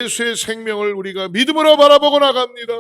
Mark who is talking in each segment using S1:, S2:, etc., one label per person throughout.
S1: 예수의 생명을 우리가 믿음으로 바라보고 나갑니다.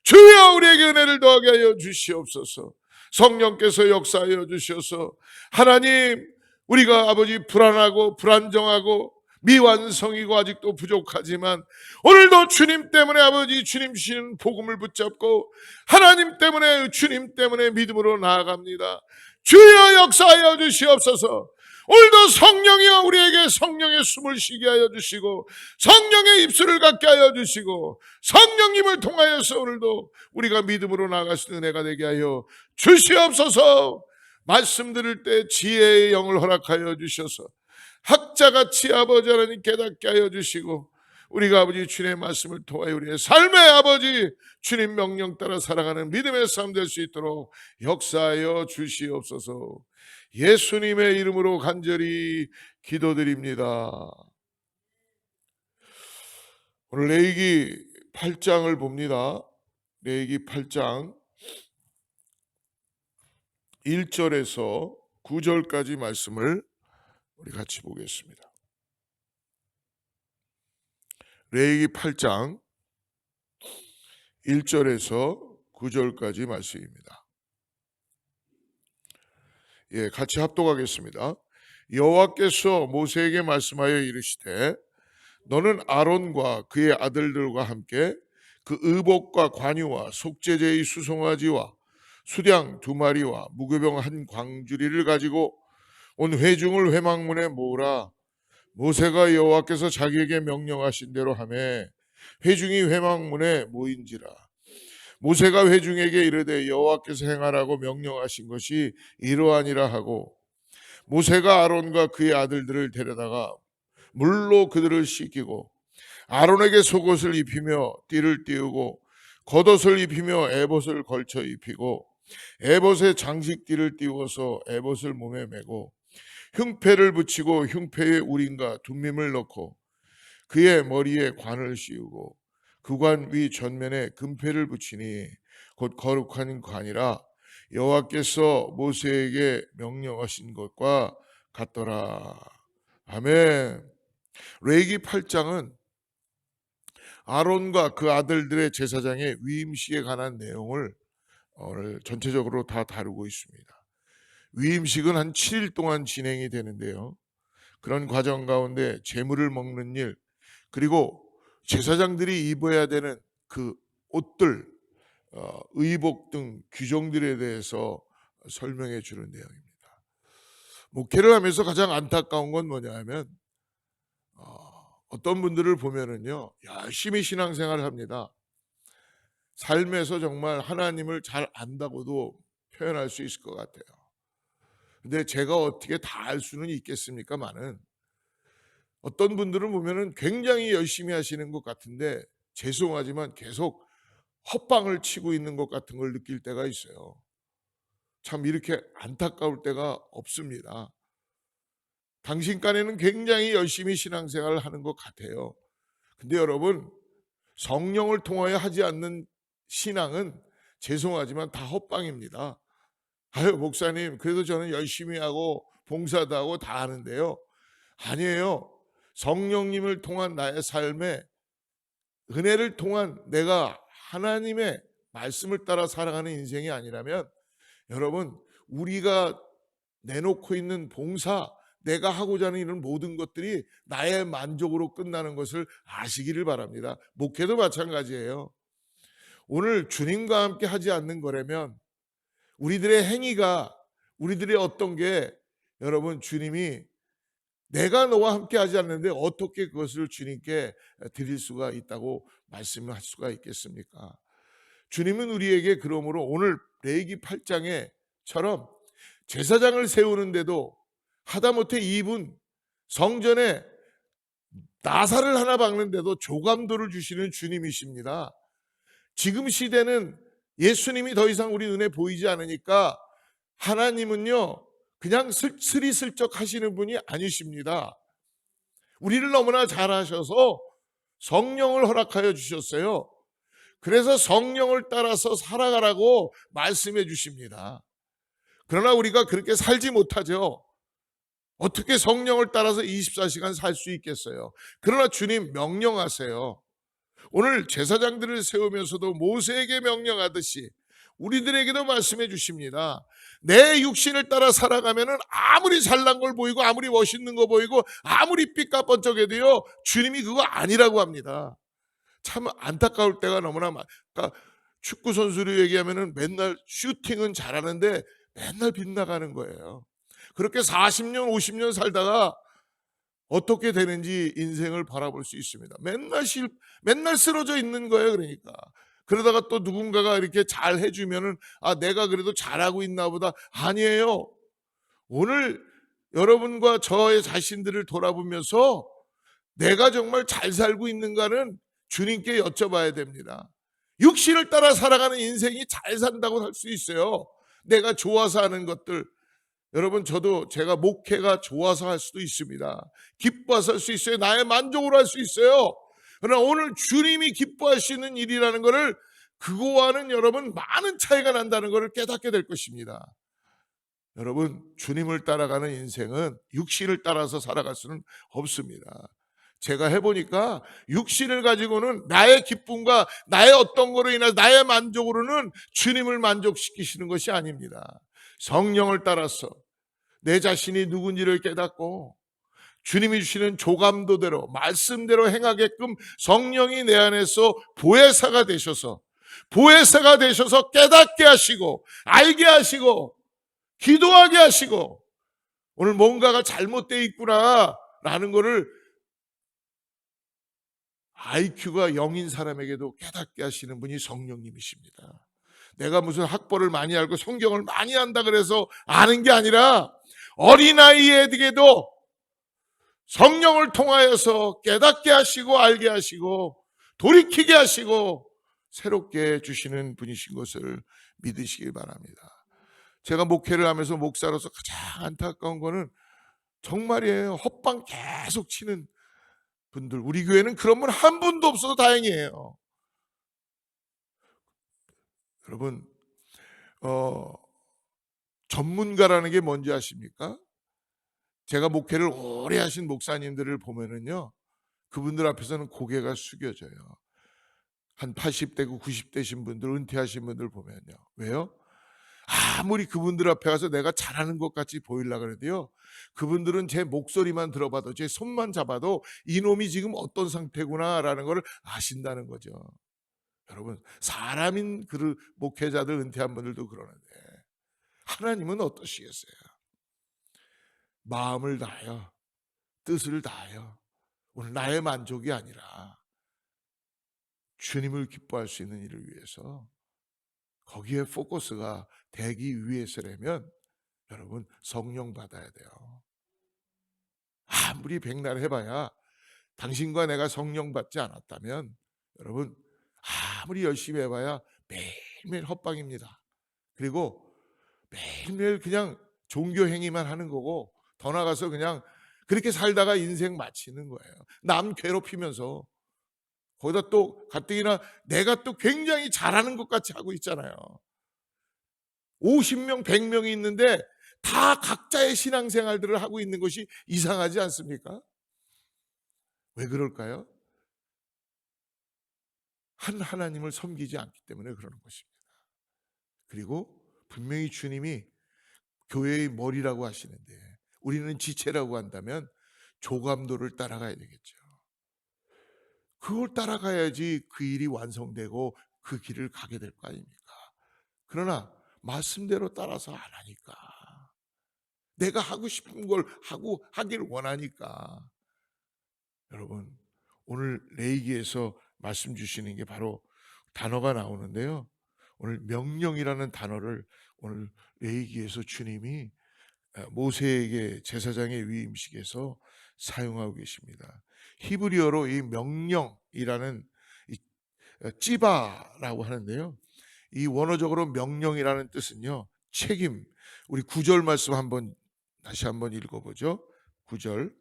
S1: 주여 우리에게 은혜를 더하게 하여 주시옵소서. 성령께서 역사하여 주셔서 하나님, 우리가 아버지 불안하고 불안정하고 미완성이고 아직도 부족하지만 오늘도 주님 때문에 아버지 주님 주시는 복음을 붙잡고 하나님 때문에 주님 때문에 믿음으로 나아갑니다. 주여 역사하여 주시옵소서. 오늘도 성령이여 우리에게 성령의 숨을 쉬게 하여 주시고 성령의 입술을 갖게 하여 주시고 성령님을 통하여서 오늘도 우리가 믿음으로 나아갈 수 있는 은혜가 되게 하여 주시옵소서. 말씀 들을 때 지혜의 영을 허락하여 주셔서 학자같이 아버지 하나님 깨닫게 하여 주시고 우리가 아버지 주님의 말씀을 통하여 우리의 삶의 아버지 주님 명령 따라 살아가는 믿음의 삶 될 수 있도록 역사하여 주시옵소서. 예수님의 이름으로 간절히 기도드립니다. 오늘 레위기 8장을 봅니다. 레위기 8장 1절에서 9절까지 말씀을 우리 같이 보겠습니다. 레위기 8장 1절에서 9절까지 말씀입니다. 같이 합독하겠습니다. 여호와께서 모세에게 말씀하여 이르시되 너는 아론과 그의 아들들과 함께 그 의복과 관유와 속죄제의 수송아지와 수량 2마리와 무교병 1광주리를 가지고 온 회중을 회막문에 모으라. 모세가 여호와께서 자기에게 명령하신 대로 하매 회중이 회막문에 모인지라. 모세가 회중에게 이르되 여호와께서 행하라고 명령하신 것이 이러하니라 하고 모세가 아론과 그의 아들들을 데려다가 물로 그들을 씻기고 아론에게 속옷을 입히며 띠를 띄우고 겉옷을 입히며 에봇을 걸쳐 입히고 에봇에 장식띠를 띄워서 에봇을 몸에 메고 흉패를 붙이고 흉패에 우림과 둠밈을 넣고 그의 머리에 관을 씌우고 그 관 위 전면에 금패를 붙이니 곧 거룩한 관이라 여호와께서 모세에게 명령하신 것과 같더라. 아멘. 레위기 8장은 아론과 그 아들들의 제사장의 위임식에 관한 내용을 오늘 전체적으로 다 다루고 있습니다. 위임식은 한 7일 동안 진행이 되는데요. 그런 과정 가운데 제물을 먹는 일, 그리고 제사장들이 입어야 되는 그 옷들, 의복 등 규정들에 대해서 설명해 주는 내용입니다. 목회를 하면서 가장 안타까운 건 뭐냐 하면 어떤 분들을 보면은요 열심히 신앙생활을 합니다. 삶에서 정말 하나님을 잘 안다고도 표현할 수 있을 것 같아요. 근데 제가 어떻게 다 알 수는 있겠습니까만은 어떤 분들은 보면은 굉장히 열심히 하시는 것 같은데 죄송하지만 계속 헛방을 치고 있는 것 같은 걸 느낄 때가 있어요. 참 이렇게 안타까울 때가 없습니다. 당신 간에는 굉장히 열심히 신앙생활을 하는 것 같아요. 근데 여러분, 성령을 통하여 하지 않는 신앙은 죄송하지만 다 헛방입니다. 아유 목사님 그래도 저는 열심히 하고 봉사도 하고 다 하는데요. 아니에요. 성령님을 통한 나의 삶에 은혜를 통한 내가 하나님의 말씀을 따라 살아가는 인생이 아니라면 여러분 우리가 내놓고 있는 봉사 내가 하고자 하는 이런 모든 것들이 나의 만족으로 끝나는 것을 아시기를 바랍니다. 목회도 마찬가지예요. 오늘 주님과 함께 하지 않는 거라면 우리들의 행위가 우리들의 어떤 게 여러분 주님이 내가 너와 함께 하지 않는데 어떻게 그것을 주님께 드릴 수가 있다고 말씀을 할 수가 있겠습니까? 주님은 우리에게 그러므로 오늘 레위기 8장에처럼 제사장을 세우는데도 하다못해 이분 성전에 나사를 하나 박는데도 조감도를 주시는 주님이십니다. 지금 시대는 예수님이 더 이상 우리 눈에 보이지 않으니까 하나님은요 그냥 스리슬쩍 하시는 분이 아니십니다. 우리를 너무나 잘 아셔서 성령을 허락하여 주셨어요. 그래서 성령을 따라서 살아가라고 말씀해 주십니다. 그러나 우리가 그렇게 살지 못하죠. 어떻게 성령을 따라서 24시간 살 수 있겠어요? 그러나 주님 명령하세요. 오늘 제사장들을 세우면서도 모세에게 명령하듯이 우리들에게도 말씀해 주십니다. 내 육신을 따라 살아가면은 아무리 잘난 걸 보이고 아무리 멋있는 거 보이고 아무리 삐까뻔쩍해도요, 주님이 그거 아니라고 합니다. 참 안타까울 때가 너무나 그러니까 축구 선수를 얘기하면은 맨날 슈팅은 잘하는데 맨날 빗나가는 거예요. 그렇게 40년 50년 살다가 어떻게 되는지 인생을 바라볼 수 있습니다. 맨날 쓰러져 있는 거예요. 그러니까 그러다가 또 누군가가 이렇게 잘 해주면은 내가 그래도 잘하고 있나 보다. 아니에요. 오늘 여러분과 저의 자신들을 돌아보면서 내가 정말 잘 살고 있는가는 주님께 여쭤봐야 됩니다. 육신을 따라 살아가는 인생이 잘 산다고 할 수 있어요. 내가 좋아서 하는 것들. 여러분, 저도 제가 목회가 좋아서 할 수도 있습니다. 기뻐서 할 수 있어요. 나의 만족으로 할 수 있어요. 그러나 오늘 주님이 기뻐하시는 일이라는 것을, 그거와는 여러분 많은 차이가 난다는 것을 깨닫게 될 것입니다. 여러분, 주님을 따라가는 인생은 육신을 따라서 살아갈 수는 없습니다. 제가 해보니까 육신을 가지고는 나의 기쁨과 나의 어떤 거로 인해서 나의 만족으로는 주님을 만족시키시는 것이 아닙니다. 성령을 따라서 내 자신이 누군지를 깨닫고 주님이 주시는 조감도대로 말씀대로 행하게끔 성령이 내 안에서 보혜사가 되셔서 깨닫게 하시고 알게 하시고 기도하게 하시고, 오늘 뭔가가 잘못되어 있구나라는 것을 IQ가 0인 사람에게도 깨닫게 하시는 분이 성령님이십니다. 내가 무슨 학벌을 많이 알고 성경을 많이 안다 그래서 아는 게 아니라 어린아이에게도 성령을 통하여서 깨닫게 하시고 알게 하시고 돌이키게 하시고 새롭게 해주시는 분이신 것을 믿으시길 바랍니다. 제가 목회를 하면서 목사로서 가장 안타까운 거는 정말이에요. 헛방 계속 치는 분들. 우리 교회는 그런 분 한 분도 없어서 다행이에요. 여러분, 전문가라는 게 뭔지 아십니까? 제가 목회를 오래 하신 목사님들을 보면은요, 그분들 앞에서는 고개가 숙여져요. 한 80대고 90대신 분들, 은퇴하신 분들 보면요. 왜요? 아무리 그분들 앞에 가서 내가 잘하는 것 같이 보이려고 그래도요, 그분들은 제 목소리만 들어봐도, 제 손만 잡아도 이놈이 지금 어떤 상태구나라는 걸 아신다는 거죠. 여러분, 사람인 그 목회자들, 은퇴한 분들도 그러는데 하나님은 어떠시겠어요? 마음을 다하여 뜻을 다하여 오늘 나의 만족이 아니라 주님을 기뻐할 수 있는 일을 위해서, 거기에 포커스가 되기 위해서라면 여러분, 성령 받아야 돼요. 아무리 백날 해봐야 당신과 내가 성령 받지 않았다면 여러분, 아무리 열심히 해봐야 매일매일 헛방입니다. 그리고 매일매일 그냥 종교 행위만 하는 거고, 더 나가서 그냥 그렇게 살다가 인생 마치는 거예요. 남 괴롭히면서, 거기다 또 가뜩이나 내가 또 굉장히 잘하는 것 같이 하고 있잖아요. 50명 100명이 있는데 다 각자의 신앙생활들을 하고 있는 것이 이상하지 않습니까? 왜 그럴까요? 한 하나님을 섬기지 않기 때문에 그러는 것입니다. 그리고 분명히 주님이 교회의 머리라고 하시는데 우리는 지체라고 한다면 조감도를 따라가야 되겠죠. 그걸 따라가야지 그 일이 완성되고 그 길을 가게 될 거 아닙니까? 그러나 말씀대로 따라서 안 하니까, 내가 하고 싶은 걸 하길 원하니까, 여러분, 오늘 레위기에서 말씀 주시는 게 바로 단어가 나오는데요, 오늘 명령이라는 단어를 오늘 레위기에서 주님이 모세에게 제사장의 위임식에서 사용하고 계십니다. 히브리어로 이 명령이라는 찌바라고 하는데요, 이 원어적으로 명령이라는 뜻은요, 책임. 우리 9절 말씀 다시 한번 읽어보죠. 9절.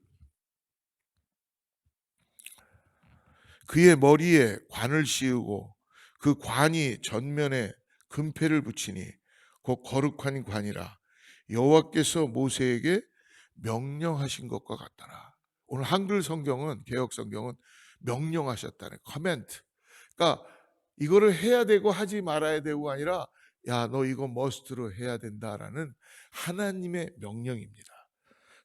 S1: 그의 머리에 관을 씌우고 그 관이 전면에 금패를 붙이니 곧 거룩한 관이라 여호와께서 모세에게 명령하신 것과 같더라. 오늘 한글 성경은, 개혁 성경은 명령하셨다는, 커멘트, 그러니까 이거를 해야 되고 하지 말아야 되고가 아니라 야, 너 이거 머스트로 해야 된다라는 하나님의 명령입니다.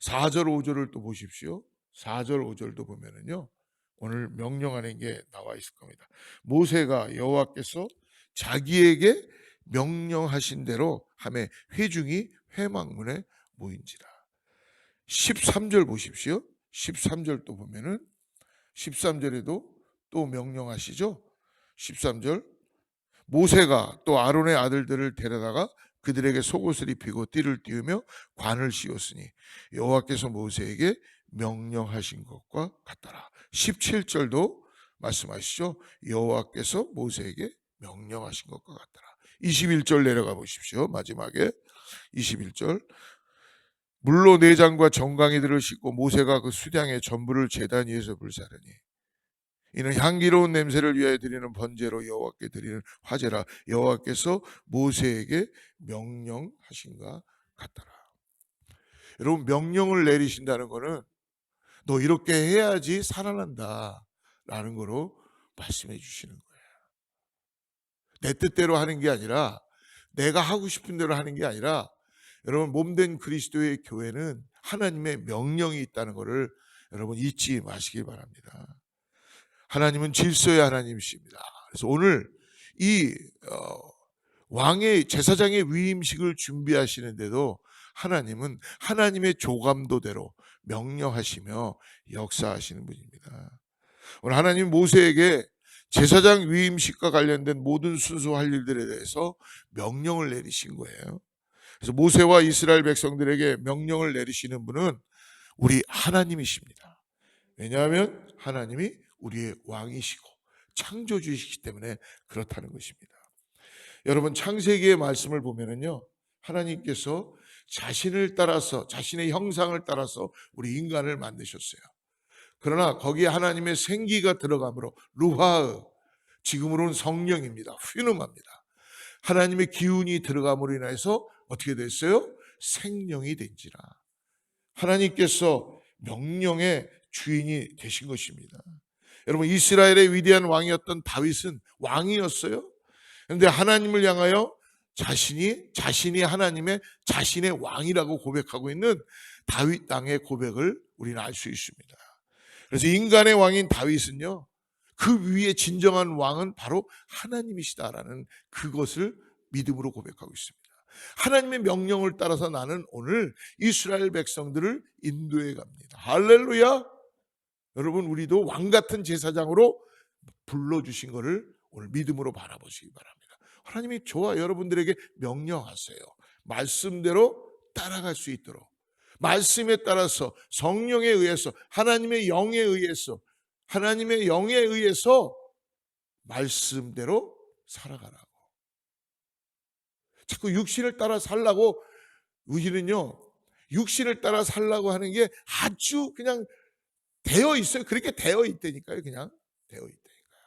S1: 4절 5절을 또 보십시오. 4절 5절도 보면은요, 오늘 명령하는 게 나와 있을 겁니다. 모세가 여호와께서 자기에게 명령하신 대로 하매 회중이 회막문에 모인지라. 13절 보십시오. 13절 또 보면은 13절에도 또 명령하시죠. 13절 모세가 또 아론의 아들들을 데려다가 그들에게 속옷을 입히고 띠를 띄우며 관을 씌웠으니 여호와께서 모세에게 명령하신 것과 같더라. 17절도 말씀하시죠. 여호와께서 모세에게 명령하신 것과 같더라. 21절 내려가 보십시오. 마지막에 21절 물로 내장과 정강이들을 싣고 모세가 그 수량의 전부를 제단 위에서 불사르니 이는 향기로운 냄새를 위하여 드리는 번제로 여호와께 드리는 화제라. 여호와께서 모세에게 명령하신가 같더라. 여러분, 명령을 내리신다는 것은 너 이렇게 해야지 살아난다 라는 거로 말씀해 주시는 거예요. 내 뜻대로 하는 게 아니라, 내가 하고 싶은 대로 하는 게 아니라, 여러분, 몸된 그리스도의 교회는 하나님의 명령이 있다는 것을 여러분 잊지 마시기 바랍니다. 하나님은 질서의 하나님이십니다. 그래서 오늘 이 왕의 제사장의 위임식을 준비하시는데도 하나님은 하나님의 조감도대로 명령하시며 역사하시는 분입니다. 오늘 하나님 모세에게 제사장 위임식과 관련된 모든 순서 할 일들에 대해서 명령을 내리신 거예요. 그래서 모세와 이스라엘 백성들에게 명령을 내리시는 분은 우리 하나님이십니다. 왜냐하면 하나님이 우리의 왕이시고 창조주이시기 때문에 그렇다는 것입니다. 여러분, 창세기의 말씀을 보면은요, 하나님께서 자신을 따라서, 자신의 형상을 따라서 우리 인간을 만드셨어요. 그러나 거기에 하나님의 생기가 들어가므로 루하흐, 지금으로는 성령입니다. 휘능합니다. 하나님의 기운이 들어감으로 인해서 어떻게 됐어요? 생명이 된지라. 하나님께서 명령의 주인이 되신 것입니다. 여러분, 이스라엘의 위대한 왕이었던 다윗은 왕이었어요. 그런데 하나님을 향하여 자신이 하나님의 자신의 왕이라고 고백하고 있는 다윗 땅의 고백을 우리는 알 수 있습니다. 그래서 인간의 왕인 다윗은요, 그 위에 진정한 왕은 바로 하나님이시다라는 그것을 믿음으로 고백하고 있습니다. 하나님의 명령을 따라서 나는 오늘 이스라엘 백성들을 인도해 갑니다. 할렐루야. 여러분, 우리도 왕 같은 제사장으로 불러주신 것을 오늘 믿음으로 바라보시기 바랍니다. 하나님이 저와 여러분들에게 명령하세요. 말씀대로 따라갈 수 있도록, 말씀에 따라서 성령에 의해서, 하나님의 영에 의해서, 하나님의 영에 의해서 말씀대로 살아가라고. 자꾸 육신을 따라 살라고, 우리는요, 육신을 따라 살라고 하는 게 아주 그냥 되어 있어요. 그렇게 되어 있다니까요. 그냥 되어 있다니까요.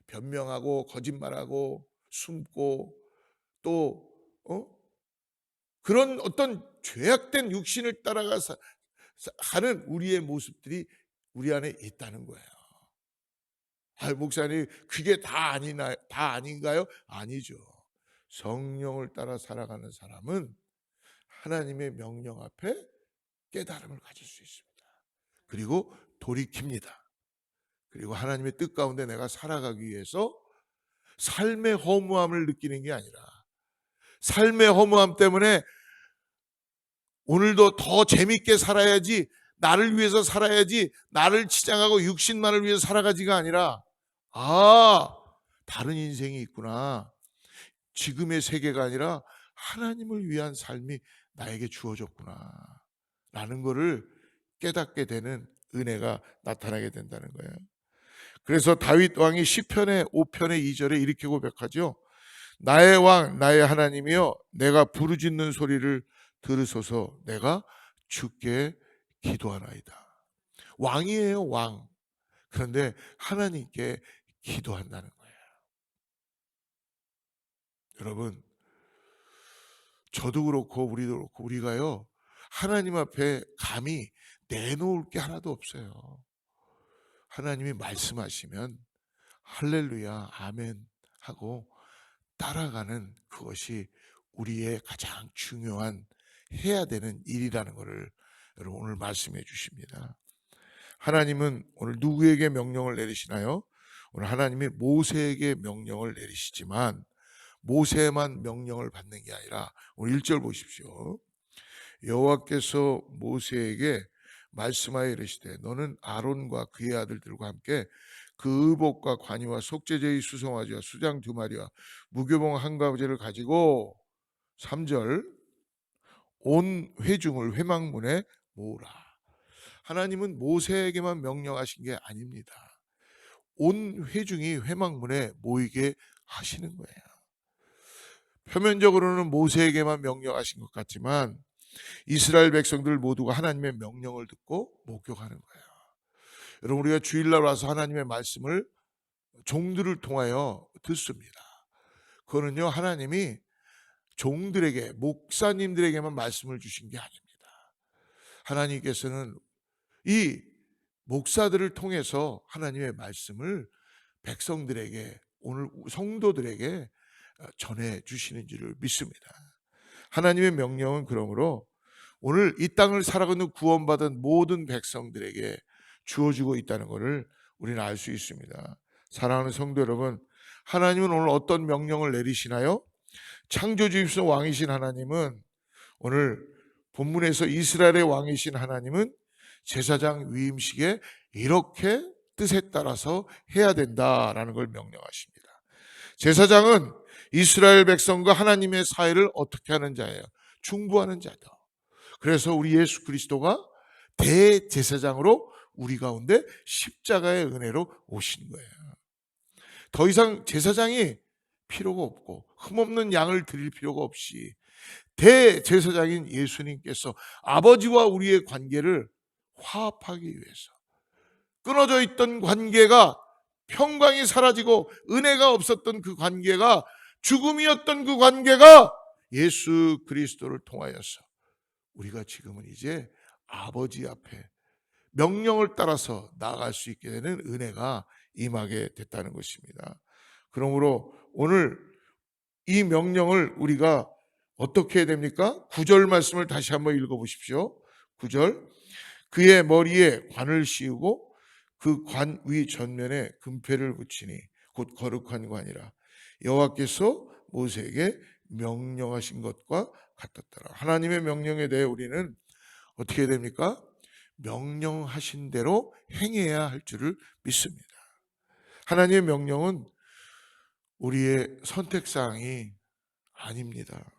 S1: 변명하고 거짓말하고 숨고 또 그런 어떤 죄악된 육신을 따라가서 하는 우리의 모습들이 우리 안에 있다는 거예요. 아, 목사님, 그게 다 아닌가요? 아니죠. 성령을 따라 살아가는 사람은 하나님의 명령 앞에 깨달음을 가질 수 있습니다. 그리고 돌이킵니다. 그리고 하나님의 뜻 가운데 내가 살아가기 위해서 삶의 허무함을 느끼는 게 아니라, 삶의 허무함 때문에 오늘도 더 재밌게 살아야지, 나를 위해서 살아야지, 나를 치장하고 육신만을 위해서 살아가지가 아니라, 아, 다른 인생이 있구나. 지금의 세계가 아니라 하나님을 위한 삶이 나에게 주어졌구나 라는 것을 깨닫게 되는 은혜가 나타나게 된다는 거예요. 그래서 다윗 왕이 시편의 5편의 2절에 이렇게 고백하죠. 나의 왕 나의 하나님이여, 내가 부르짖는 소리를 들으소서. 내가 주께 기도하나이다. 왕이에요, 왕. 그런데 하나님께 기도한다는 거예요. 여러분, 저도 그렇고 우리도 그렇고 우리가요, 하나님 앞에 감히 내놓을 게 하나도 없어요. 하나님이 말씀하시면 할렐루야 아멘 하고 따라가는 그것이 우리의 가장 중요한 해야 되는 일이라는 것을 여러분 오늘 말씀해 주십니다. 하나님은 오늘 누구에게 명령을 내리시나요? 오늘 하나님이 모세에게 명령을 내리시지만 모세만 명령을 받는 게 아니라 오늘 1절 보십시오. 여호와께서 모세에게 말씀하여 이르시되 너는 아론과 그의 아들들과 함께 그 의복과 관이와 속죄제의 수송아지와 수장 2마리와 무교봉 한 가지를 가지고 3절 온 회중을 회막문에 모으라. 하나님은 모세에게만 명령하신 게 아닙니다. 온 회중이 회막문에 모이게 하시는 거예요. 표면적으로는 모세에게만 명령하신 것 같지만 이스라엘 백성들 모두가 하나님의 명령을 듣고 목격하는 거예요. 여러분 우리가 주일날 와서 하나님의 말씀을 종들을 통하여 듣습니다. 그거는요 하나님이 종들에게 목사님들에게만 말씀을 주신 게 아닙니다. 하나님께서는 이 목사들을 통해서 하나님의 말씀을 백성들에게 오늘 성도들에게 전해 주시는 줄을 믿습니다. 하나님의 명령은 그러므로 오늘 이 땅을 살아가는 구원받은 모든 백성들에게 주어지고 있다는 것을 우리는 알 수 있습니다. 사랑하는 성도 여러분, 하나님은 오늘 어떤 명령을 내리시나요? 창조주이신 왕이신 하나님은 오늘 본문에서 이스라엘의 왕이신 하나님은 제사장 위임식에 이렇게 뜻에 따라서 해야 된다라는 걸 명령하십니다. 제사장은 이스라엘 백성과 하나님의 사이를 어떻게 하는 자예요? 중보하는 자다. 그래서 우리 예수 그리스도가 대제사장으로 우리 가운데 십자가의 은혜로 오신 거예요. 더 이상 제사장이 필요가 없고 흠없는 양을 드릴 필요가 없이 대제사장인 예수님께서 아버지와 우리의 관계를 화합하기 위해서 끊어져 있던 관계가 평강이 사라지고 은혜가 없었던 그 관계가 죽음이었던 그 관계가 예수 그리스도를 통하여서 우리가 지금은 이제 아버지 앞에 명령을 따라서 나아갈 수 있게 되는 은혜가 임하게 됐다는 것입니다. 그러므로 오늘 이 명령을 우리가 어떻게 해야 됩니까? 9절 말씀을 다시 한번 읽어보십시오. 9절 그의 머리에 관을 씌우고 그 관 위 전면에 금패를 붙이니 곧 거룩한 관이라 여호와께서 모세에게 명령하신 것과 같았더라. 하나님의 명령에 대해 우리는 어떻게 해야 됩니까? 명령하신 대로 행해야 할 줄을 믿습니다. 하나님의 명령은 우리의 선택사항이 아닙니다.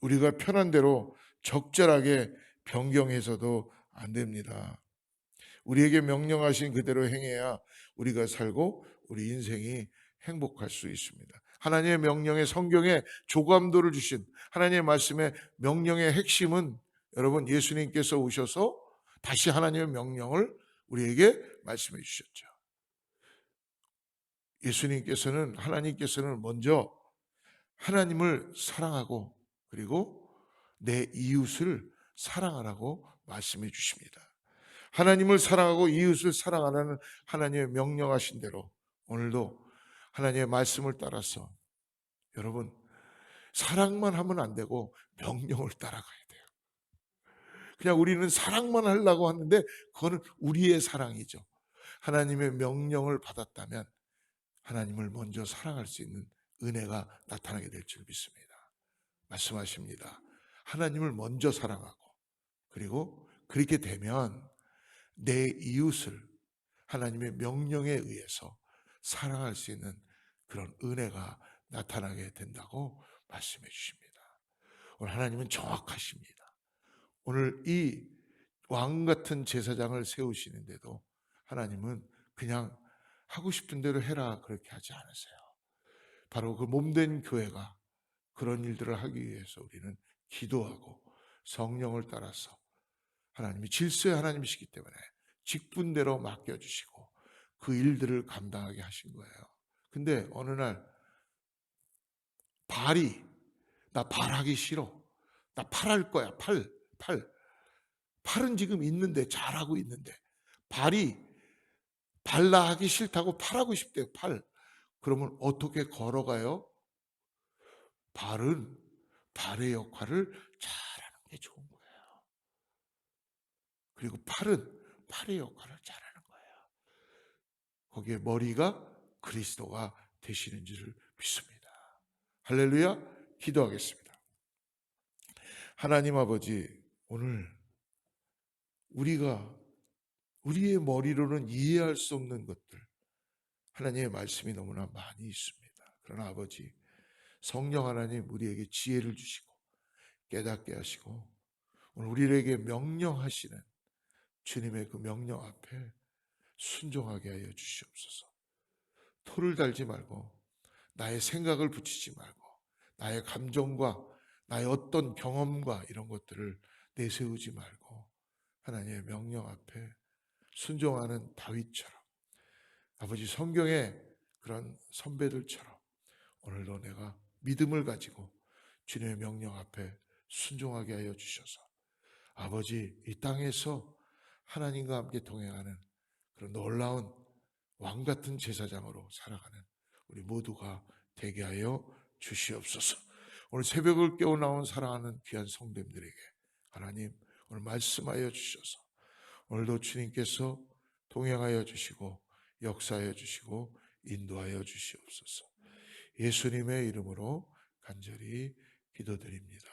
S1: 우리가 편한 대로 적절하게 변경해서도 안 됩니다. 우리에게 명령하신 그대로 행해야 우리가 살고 우리 인생이 행복할 수 있습니다. 하나님의 명령에 성경에 조감도를 주신 하나님의 말씀의 명령의 핵심은 여러분 예수님께서 오셔서 다시 하나님의 명령을 우리에게 말씀해 주셨죠. 하나님께서는 먼저 하나님을 사랑하고 그리고 내 이웃을 사랑하라고 말씀해 주십니다. 하나님을 사랑하고 이웃을 사랑하라는 하나님의 명령하신 대로 오늘도 하나님의 말씀을 따라서 여러분 사랑만 하면 안 되고 명령을 따라가야 돼요. 그냥 우리는 사랑만 하려고 하는데 그거는 우리의 사랑이죠. 하나님의 명령을 받았다면 하나님을 먼저 사랑할 수 있는 은혜가 나타나게 될 줄 믿습니다. 말씀하십니다. 하나님을 먼저 사랑하고 그리고 그렇게 되면 내 이웃을 하나님의 명령에 의해서 사랑할 수 있는 그런 은혜가 나타나게 된다고 말씀해 주십니다. 오늘 하나님은 정확하십니다. 오늘 이 왕 같은 제사장을 세우시는데도 하나님은 그냥 하고 싶은 대로 해라 그렇게 하지 않으세요. 바로 그 몸된 교회가 그런 일들을 하기 위해서 우리는 기도하고 성령을 따라서 하나님이 질서의 하나님이시기 때문에 직분대로 맡겨주시고 그 일들을 감당하게 하신 거예요. 근데 어느 날 나 발하기 싫어. 나 팔할 거야. 팔은 지금 있는데 잘하고 있는데 발라 하기 싫다고 팔하고 싶대요. 그러면 어떻게 걸어가요? 발은 발의 역할을 잘하는 게 좋은 거예요. 그리고 팔은 팔의 역할을 잘하는 거예요. 거기에 머리가 그리스도가 되시는 줄을 믿습니다. 할렐루야. 기도하겠습니다. 하나님 아버지, 오늘 우리가 우리의 머리로는 이해할 수 없는 것들, 하나님의 말씀이 너무나 많이 있습니다. 그러나 아버지, 성령 하나님 우리에게 지혜를 주시고 깨닫게 하시고 오늘 우리에게 명령하시는 주님의 그 명령 앞에 순종하게 하여 주시옵소서. 토를 달지 말고 나의 생각을 붙이지 말고 나의 감정과 나의 어떤 경험과 이런 것들을 내세우지 말고 하나님의 명령 앞에 순종하는 다윗처럼, 아버지 성경의 그런 선배들처럼 오늘도 내가 믿음을 가지고 주님의 명령 앞에 순종하게 하여 주셔서 아버지 이 땅에서 하나님과 함께 동행하는 그런 놀라운 왕 같은 제사장으로 살아가는 우리 모두가 되게 하여 주시옵소서. 오늘 새벽을 깨워 나온 사랑하는 귀한 성도님들에게 하나님 오늘 말씀하여 주셔서 오늘도 주님께서 동행하여 주시고 역사하여 주시고 인도하여 주시옵소서. 예수님의 이름으로 간절히 기도드립니다.